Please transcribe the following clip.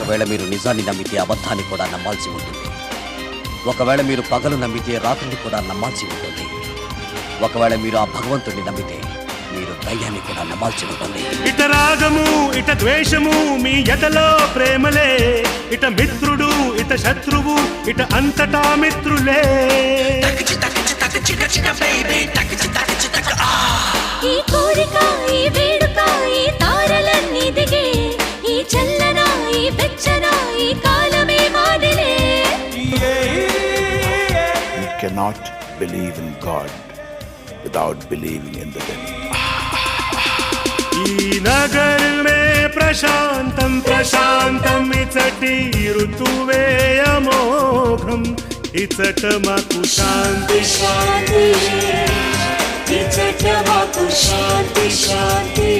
ఒకవేళ మీరు నిజాన్ని నమ్మితే అబద్ధాన్ని కూడా నమ్మాల్సి ఉంటుంది. ఒకవేళ మీరు పగలు నమ్మితే రాత్రిని కూడా నమ్మాల్సి ఉంటుంది. ఒకవేళ మీరు ఆ భగవంతుడిని నమ్మితే మీరు దయ్యాన్ని కూడా నమ్మాల్సి ఉంటుంది. ఇట రాగము ఇట ద్వేషము మీ ఎదలో ప్రేమలే, ఇట మిత్రుడు ఇట శత్రువు ఇట అంతటా మిత్రులే. ఈ కోరిక ఈ వేడుక ఈ తారలన్నీ దిగే, ఈ చల్లన ఈ వెచ్చన ఈ కాలమే మాదిలే. You cannot believe in God without believing in the devil. ఈ నగరమే ప్రశాంతం ప్రశాంతం ఇచటి ఋతువే అమోఘం, ఇచట మాకు శాంతి శాంతి, ఇచట మాకు శాంతి శాంతి.